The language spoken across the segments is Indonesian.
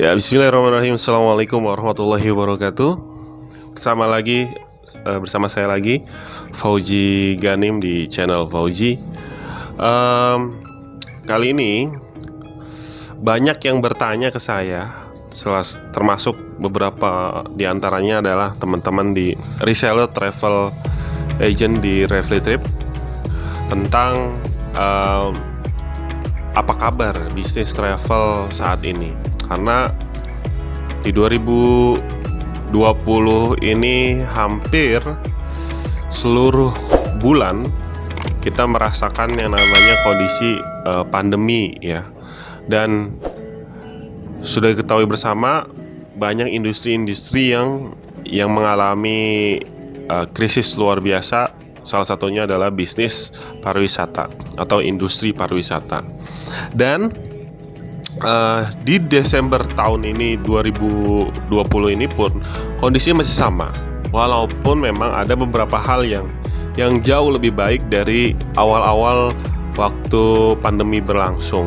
Ya, bismillahirrahmanirrahim. Assalamualaikum warahmatullahi wabarakatuh. Bersama saya lagi Fauzi Ganim di channel Fauzi. Kali ini banyak yang bertanya ke saya, termasuk beberapa diantaranya adalah teman-teman di reseller travel agent di Reflitrip tentang apa kabar bisnis travel saat ini. Karena di 2020 ini hampir seluruh bulan kita merasakan yang namanya kondisi pandemi ya. Dan sudah diketahui bersama banyak industri-industri yang mengalami krisis luar biasa. Salah satunya adalah bisnis pariwisata atau industri pariwisata. Dan di Desember tahun ini 2020 ini pun kondisinya masih sama. Walaupun memang ada beberapa hal yang jauh lebih baik dari awal-awal waktu pandemi berlangsung.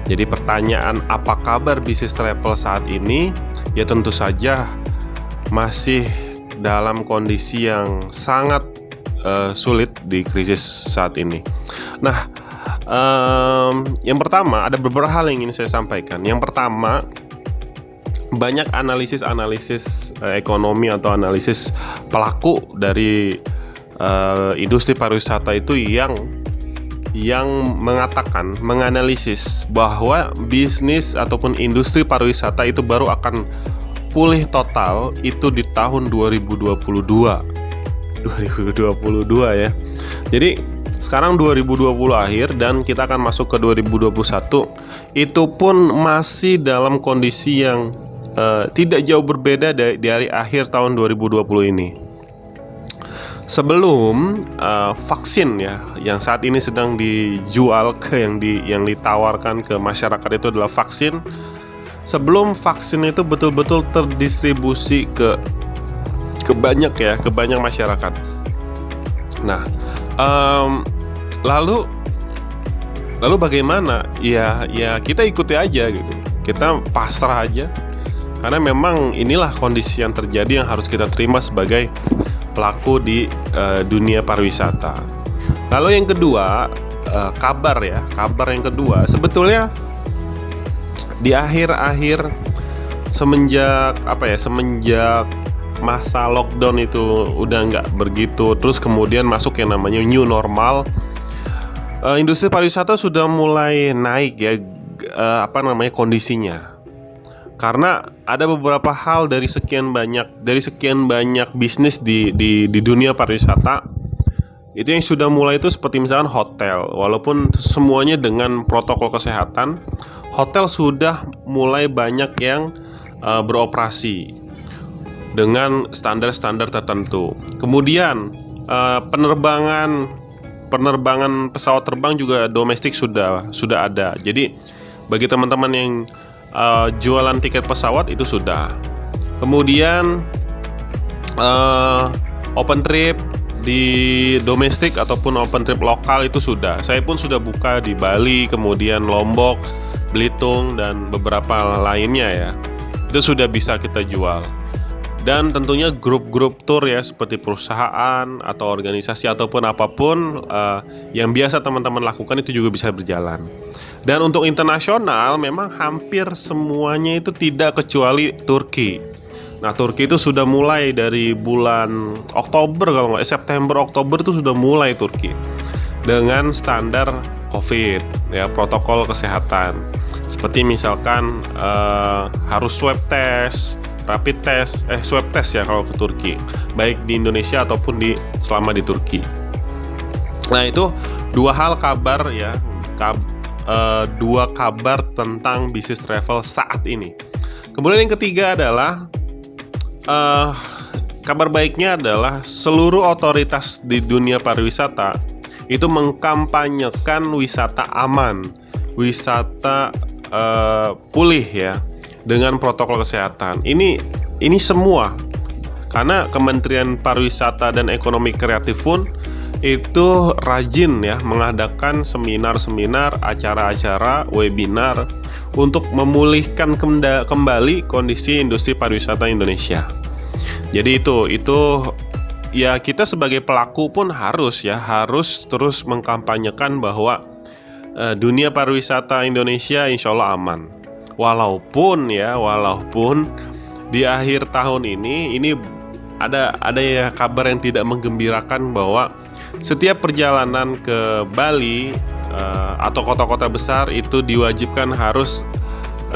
Jadi pertanyaan apa kabar bisnis travel saat ini? Ya tentu saja masih dalam kondisi yang sangat sulit di krisis saat ini. Nah, yang pertama ada beberapa hal yang ingin saya sampaikan. Yang pertama, banyak analisis ekonomi atau analisis pelaku dari industri pariwisata itu yang menganalisis bahwa bisnis ataupun industri pariwisata itu baru akan pulih total itu di tahun 2022 ya. Jadi sekarang 2020 akhir dan kita akan masuk ke 2021. Itu pun masih dalam kondisi yang tidak jauh berbeda dari akhir tahun 2020 ini. Sebelum vaksin ya, yang saat ini sedang dijual yang ditawarkan ke masyarakat itu adalah vaksin. Sebelum vaksin itu betul-betul terdistribusi ke banyak masyarakat. Nah, lalu bagaimana? Ya kita ikuti aja gitu. Kita pasrah aja. Karena memang inilah kondisi yang terjadi yang harus kita terima sebagai pelaku di dunia pariwisata. Lalu yang kedua, kabar yang kedua sebetulnya di akhir-akhir semenjak masa lockdown itu udah nggak begitu, terus kemudian masuk yang namanya new normal, industri pariwisata sudah mulai naik ya kondisinya, karena ada beberapa hal dari sekian banyak bisnis di dunia pariwisata itu yang sudah mulai itu seperti misalkan hotel. Walaupun semuanya dengan protokol kesehatan, hotel sudah mulai banyak yang beroperasi dengan standar-standar tertentu. Kemudian penerbangan pesawat terbang juga domestik sudah ada. Jadi bagi teman-teman yang jualan tiket pesawat itu sudah. Kemudian open trip di domestik ataupun open trip lokal itu sudah. Saya pun sudah buka di Bali, kemudian Lombok, Belitung dan beberapa lainnya ya. Itu sudah bisa kita jual. Dan tentunya grup-grup tour ya, seperti perusahaan atau organisasi ataupun apapun yang biasa teman-teman lakukan itu juga bisa berjalan. Dan untuk internasional memang hampir semuanya itu tidak kecuali Turki. Nah, Turki itu sudah mulai dari bulan Oktober, kalau nggak September Oktober itu sudah mulai Turki dengan standar COVID ya, protokol kesehatan. Seperti misalkan harus swab test, rapid test, swab test ya kalau ke Turki, baik di Indonesia ataupun selama di Turki. Nah, itu dua kabar tentang bisnis travel saat ini. Kemudian yang ketiga adalah kabar baiknya adalah seluruh otoritas di dunia pariwisata itu mengkampanyekan wisata aman, wisata pulih ya, dengan protokol kesehatan. Ini semua karena Kementerian Pariwisata dan Ekonomi Kreatif pun itu rajin ya mengadakan seminar-seminar, acara-acara, webinar untuk memulihkan kembali kondisi industri pariwisata Indonesia. Jadi itu ya, kita sebagai pelaku pun harus terus mengkampanyekan bahwa dunia pariwisata Indonesia insya Allah aman. Walaupun di akhir tahun ini ada ya kabar yang tidak menggembirakan bahwa setiap perjalanan ke Bali atau kota-kota besar itu diwajibkan harus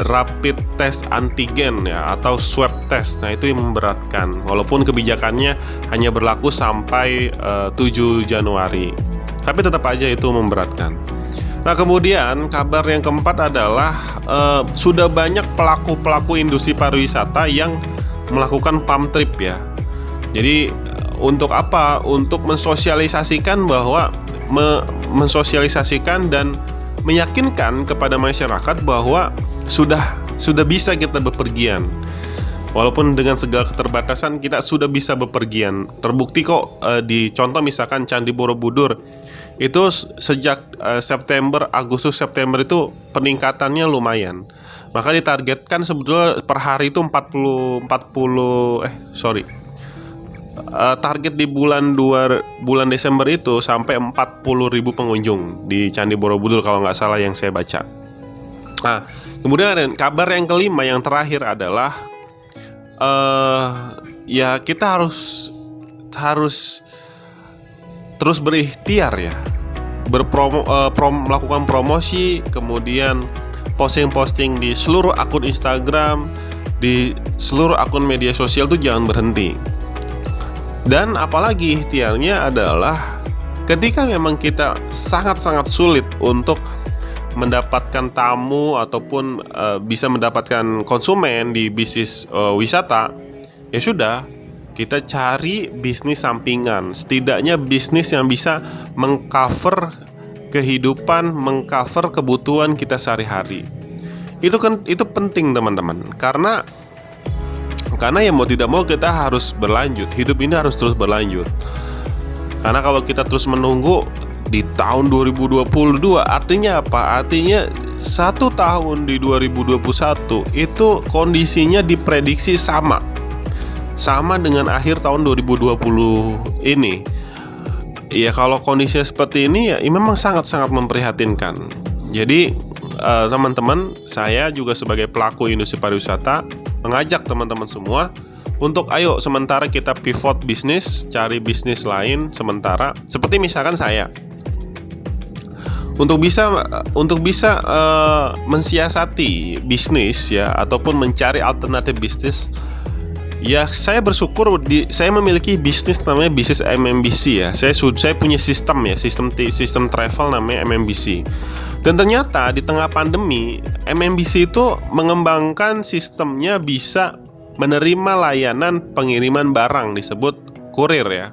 rapid test antigen ya, atau swab test. Nah, itu yang memberatkan. Walaupun kebijakannya hanya berlaku sampai 7 Januari, tapi tetap aja itu memberatkan. Nah, kemudian kabar yang keempat adalah sudah banyak pelaku industri pariwisata yang melakukan pump trip ya. Jadi untuk apa? Untuk mensosialisasikan mensosialisasikan dan meyakinkan kepada masyarakat bahwa sudah bisa kita bepergian. Walaupun dengan segala keterbatasan kita sudah bisa bepergian. Terbukti kok di contoh misalkan Candi Borobudur itu sejak Agustus September itu peningkatannya lumayan. Maka ditargetkan sebetulnya per hari itu target di bulan Desember itu sampai 40.000 pengunjung di Candi Borobudur kalau nggak salah yang saya baca. Nah, kemudian kabar yang kelima yang terakhir adalah ya kita harus terus berikhtiar ya, melakukan promosi, kemudian posting di seluruh akun Instagram, di seluruh akun media sosial tuh jangan berhenti. Dan apalagi ikhtiarnya adalah ketika memang kita sangat-sangat sulit untuk mendapatkan tamu ataupun bisa mendapatkan konsumen di bisnis wisata, ya sudah, kita cari bisnis sampingan, setidaknya bisnis yang bisa mengcover kehidupan, mengcover kebutuhan kita sehari-hari. Itu penting teman-teman, karena ya mau tidak mau kita harus berlanjut. Hidup ini harus terus berlanjut. Karena kalau kita terus menunggu di tahun 2022, artinya apa? Artinya 1 tahun di 2021 itu kondisinya diprediksi sama dengan akhir tahun 2020 ini. Ya kalau kondisinya seperti ini ya memang sangat-sangat memprihatinkan. Jadi teman-teman, saya juga sebagai pelaku industri pariwisata mengajak teman-teman semua untuk ayo sementara kita pivot bisnis, cari bisnis lain sementara. Seperti misalkan saya, untuk bisa mensiasati bisnis ya, ataupun mencari alternatif bisnis. Ya, saya bersyukur saya memiliki bisnis namanya bisnis MMBC ya. Saya punya sistem travel namanya MMBC. Dan ternyata di tengah pandemi, MMBC itu mengembangkan sistemnya bisa menerima layanan pengiriman barang, disebut kurir ya.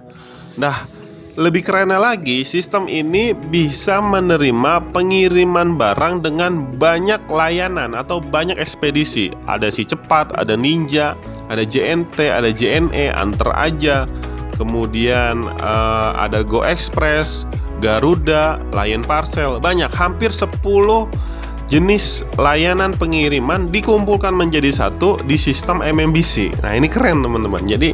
Nah, lebih kerennya lagi, sistem ini bisa menerima pengiriman barang dengan banyak layanan atau banyak ekspedisi. Ada Si Cepat, ada Ninja, ada JNT, ada JNE, Antar Aja, kemudian ada Go Express, Garuda, Lion Parcel, banyak, hampir 10 jenis layanan pengiriman dikumpulkan menjadi satu di sistem MMBC. Nah, ini keren teman-teman. Jadi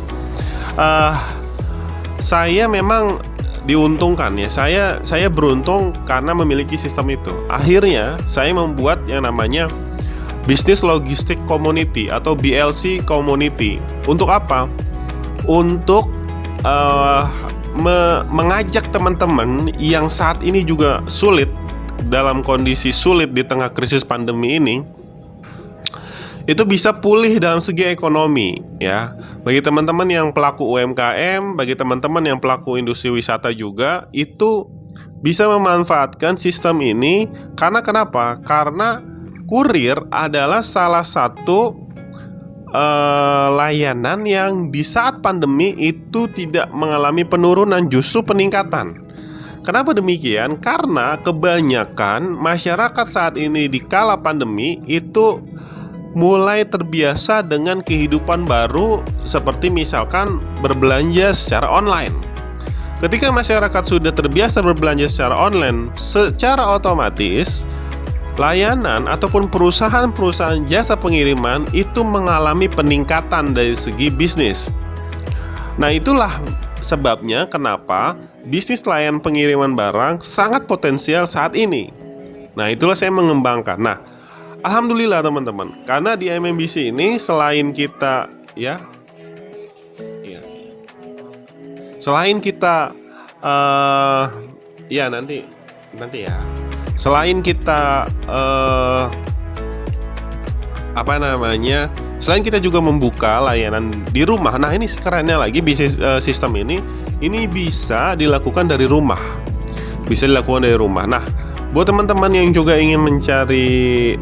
saya memang diuntungkan ya. Saya beruntung karena memiliki sistem itu. Akhirnya saya membuat yang namanya Business Logistic Community atau BLC Community. Untuk apa? Untuk mengajak teman-teman yang saat ini juga sulit, dalam kondisi sulit di tengah krisis pandemi ini, itu bisa pulih dalam segi ekonomi ya. Bagi teman-teman yang pelaku UMKM, bagi teman-teman yang pelaku industri wisata juga, itu bisa memanfaatkan sistem ini. Karena kenapa? Karena kurir adalah salah satu layanan yang di saat pandemi itu tidak mengalami penurunan, justru peningkatan. Kenapa demikian? Karena kebanyakan masyarakat saat ini di kala pandemi itu mulai terbiasa dengan kehidupan baru, seperti misalkan berbelanja secara online. Ketika masyarakat sudah terbiasa berbelanja secara online, secara otomatis layanan ataupun perusahaan-perusahaan jasa pengiriman itu mengalami peningkatan dari segi bisnis. Nah, itulah sebabnya kenapa bisnis layanan pengiriman barang sangat potensial saat ini. Nah, itulah saya mengembangkan. Nah, alhamdulillah teman-teman, karena di MMBC ini selain kita selain kita nanti ya. Selain kita selain kita juga membuka layanan di rumah. Nah, ini kerennya lagi bisnis sistem ini bisa dilakukan dari rumah. Bisa dilakukan dari rumah. Nah, buat teman-teman yang juga ingin mencari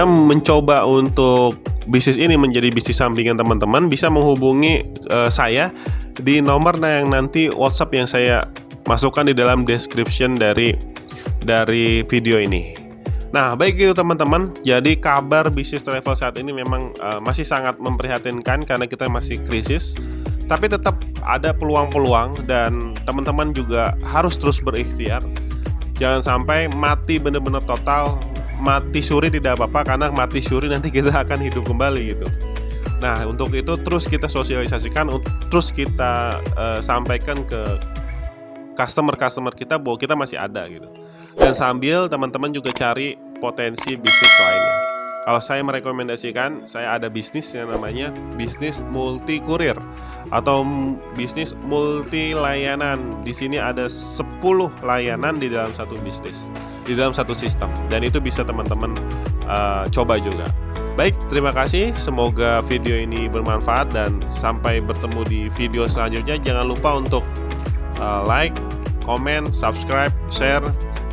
mencoba untuk bisnis ini menjadi bisnis sampingan, teman-teman bisa menghubungi saya di nomor yang nanti WhatsApp yang saya masukkan di dalam description dari video ini. Nah, baik itu teman-teman. Jadi kabar bisnis travel saat ini memang masih sangat memprihatinkan karena kita masih krisis. Tapi tetap ada peluang-peluang dan teman-teman juga harus terus berikhtiar. Jangan sampai mati benar-benar total. Mati suri tidak apa-apa, karena mati suri nanti kita akan hidup kembali gitu. Nah, untuk itu terus kita sosialisasikan, terus kita sampaikan ke customer kita bahwa kita masih ada gitu. Dan sambil teman-teman juga cari potensi bisnis lainnya. Kalau saya merekomendasikan, saya ada bisnis yang namanya bisnis multi kurir atau bisnis multi layanan. Di sini ada 10 layanan di dalam satu bisnis, di dalam satu sistem, dan itu bisa teman-teman coba juga. Baik, terima kasih. Semoga video ini bermanfaat dan sampai bertemu di video selanjutnya. Jangan lupa untuk like, komen, subscribe, share.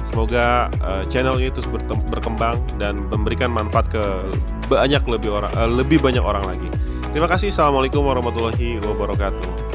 Semoga channel ini terus berkembang dan memberikan manfaat ke lebih banyak orang lagi. Terima kasih. Assalamualaikum warahmatullahi wabarakatuh.